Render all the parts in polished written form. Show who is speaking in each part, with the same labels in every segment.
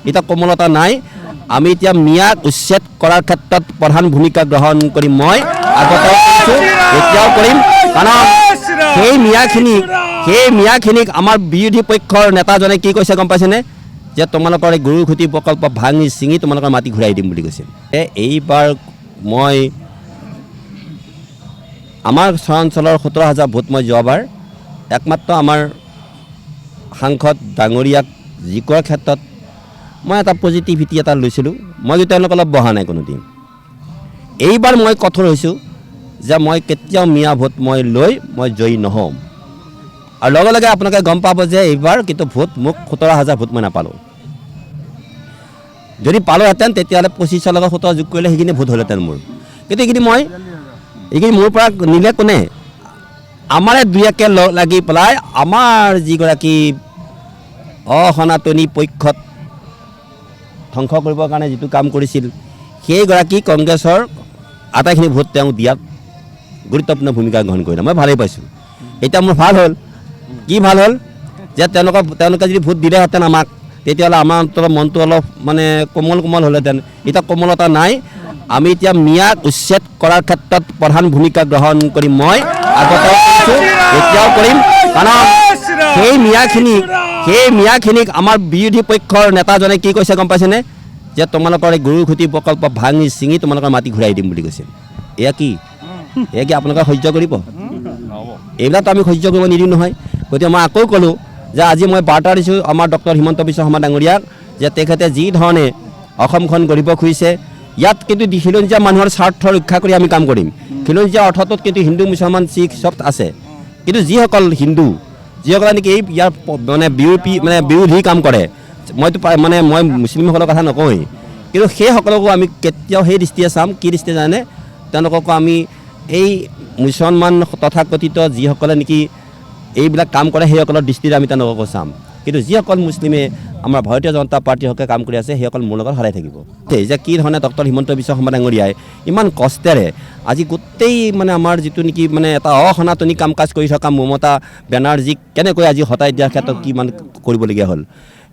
Speaker 1: এতিয়া কোমলতা নাই আমি এতিয়া মিয়াক উচ্ছেদ কৰাৰ ক্ষেত্ৰত প্ৰধান ভূমিকা গ্ৰহণ কৰিম মই আগতে কৈছোঁ এতিয়াও কৰিম কাৰণ সেই মিয়াখিনিক আমাৰ বিৰোধী পক্ষৰ নেতাজনে কি কৈছে গম পাইছেনে যে তোমালোকৰ এই গৰুৰ খুঁটি প্ৰকল্প ভাঙি ছিঙি তোমালোকৰ মাটি ঘূৰাই দিম বুলি কৈছিল এইবাৰ মই আমাৰ অঞ্চলৰ 17,000 ভোট মই যোৱাবাৰ একমাত্ৰ আমাৰ সাংসদ ডাঙৰীয়াক জিকৰ ক্ষেত্ৰত মই এটা পজিটিভিটি এটা লৈছিলোঁ মই তেওঁলোক অলপ বহা নাই কোনোদিন এইবাৰ মই কঠোৰ হৈছোঁ যে মই কেতিয়াও মিয়া ভোট মই লৈ মই জয়ী নহ'ম আৰু লগে লগে আপোনালোকে গম পাব যে এইবাৰ কিন্তু ভোট মোক 17,000 ভোট মই নাপালোঁ যদি পালোঁহেঁতেন তেতিয়াহ'লে 25 লগত 17 যোগ কৰিলে সেইখিনি ভোট হ'লহেঁতেন মোৰ কিন্তু এইখিনি মোৰ পৰা নিলে কোনে আমাৰে দুই একে লাগি পেলাই আমাৰ যিগৰাকী অসনাতনী পক্ষত ধ্বংস কৰিবৰ কাৰণে যিটো কাম কৰিছিল সেইগৰাকী কংগ্ৰেছৰ আটাইখিনি ভোট তেওঁ দিয়াত গুৰুত্বপূৰ্ণ ভূমিকা গ্ৰহণ কৰিলে মই ভালেই পাইছোঁ এতিয়া মোৰ ভাল হ'ল কি ভাল হ'ল যে তেওঁলোকে যদি ভোট দিলেহেঁতেন আমাক তেতিয়াহ'লে আমাৰ অন্তৰৰ মনটো অলপ মানে কোমল হ'লহেঁতেন এতিয়া কোমলতা নাই আমি এতিয়া মিয়াক উচ্ছেদ কৰাৰ ক্ষেত্ৰত প্ৰধান ভূমিকা গ্ৰহণ কৰিম মই আগতে কৈছোঁ এতিয়াও কৰিম কাৰণ সেই মিয়াখিনিক আমাৰ বিৰোধী পক্ষৰ নেতাজনে কি কৈছে গম পাইছেনে যে তোমালোকৰ এই গৰুৰ খুঁটি প্ৰকল্প ভাঙি ছিঙি তোমালোকৰ মাটি ঘূৰাই দিম বুলি কৈছিল এয়া কি আপোনালোকে সহ্য কৰিব এইবিলাকতো আমি সহ্য কৰিব নিদিওঁ নহয় গতিকে মই আকৌ ক'লোঁ যে আজি মই বাৰ্তা দিছোঁ আমাৰ ডক্টৰ হিমন্ত বিশ্ব শৰ্মা ডাঙৰীয়াক যে তেখেতে যি ধৰণে অসমখন গঢ়িব খুজিছে ইয়াত কিন্তু খিলঞ্জীয়া মানুহৰ স্বাৰ্থ ৰক্ষা কৰি আমি কাম কৰিম খিলঞ্জীয়া অৰ্থটোত কিন্তু হিন্দু মুছলমান শিখ চব আছে কিন্তু যিসকল হিন্দু যিসকলে নেকি এই ইয়াৰ মানে বিৰোধী কাম কৰে মইতো মানে মই মুছলিমসকলৰ কথা নকওঁৱেই কিন্তু সেইসকলকো আমি কেতিয়াও সেই দৃষ্টিৰে চাম কি দৃষ্টিৰে জানে তেওঁলোককো আমি এই মুছলমান তথাকথিত যিসকলে নেকি এইবিলাক কাম কৰে সেইসকলৰ দৃষ্টিৰে আমি তেওঁলোককো চাম কিন্তু যিসকল মুছলিমে আমাৰ ভাৰতীয় জনতা পাৰ্টিৰ হকে কাম কৰি আছে সেইসকল মোৰ লগত সদায় থাকিব যে কি ধৰণে ডক্টৰ হিমন্ত বিশ্ব শৰ্মা ডাঙৰীয়াই ইমান কষ্টেৰে আজি গোটেই মানে আমাৰ যিটো নেকি মানে এটা অসনাতনী কাম কাজ কৰি থকা মমতা বেনাৰ্জীক কেনেকৈ আজি হতাই দিয়াৰ ক্ষেত্ৰত কিমান কৰিবলগীয়া হ'ল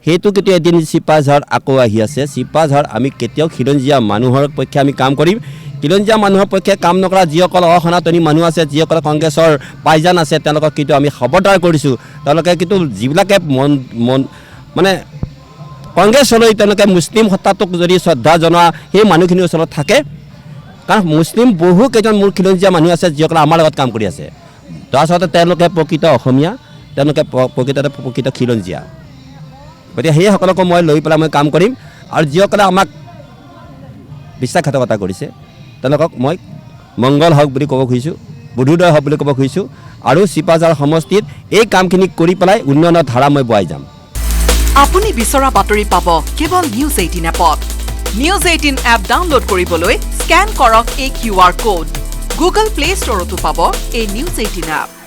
Speaker 1: সেইটো কেতিয়া এদিন চিপাঝাৰ আকৌ আহি আছে চিপাঝাৰ আমি কেতিয়াও খিলঞ্জীয়া মানুহৰ পক্ষে আমি কাম কৰিম খিলঞ্জীয়া মানুহৰ পক্ষে কাম নকৰা যিসকল অসনাতনী মানুহ আছে যিসকল কংগ্ৰেছৰ পাইজান আছে তেওঁলোকক কিন্তু আমি খবৰদাৰ কৰিছোঁ তেওঁলোকে কিন্তু যিবিলাকে মানে কংগ্ৰেছলৈ তেওঁলোকে মুছলিম সত্তাটোক যদি শ্ৰদ্ধা জনোৱা সেই মানুহখিনিৰ ওচৰত থাকে কাৰণ মুছলিম বহু কেইজন মোৰ খিলঞ্জীয়া মানুহ আছে যিসকলে আমাৰ লগত কাম কৰি আছে দৰাচলতে তেওঁলোকে প্ৰকৃত অসমীয়া তেওঁলোকে প্ৰকৃত খিলঞ্জীয়া গতিকে সেইসকলকো মই লৈ পেলাই মই কাম কৰিম আৰু যিসকলে আমাক বিশ্বাসঘাতকতা কৰিছে তেওঁলোকক মই মংগল হওক বুলি ক'ব খুজিছোঁ বুধোদয় হওক বুলি ক'ব খুজিছোঁ আৰু চিপাঝাৰ সমষ্টিত এই কামখিনি কৰি পেলাই উন্নয়নৰ ধাৰা মই বঢ়াই যাম
Speaker 2: আপুনি বিচৰা বাতৰি পাব কেৱল নিউজ 18 এপত নিউজ 18 এপ ডাউনলোড কৰিবলৈ স্কেন কৰক এই QR কোড গুগল প্লে ষ্টৰতো পাব এই নিউজ 18 এপ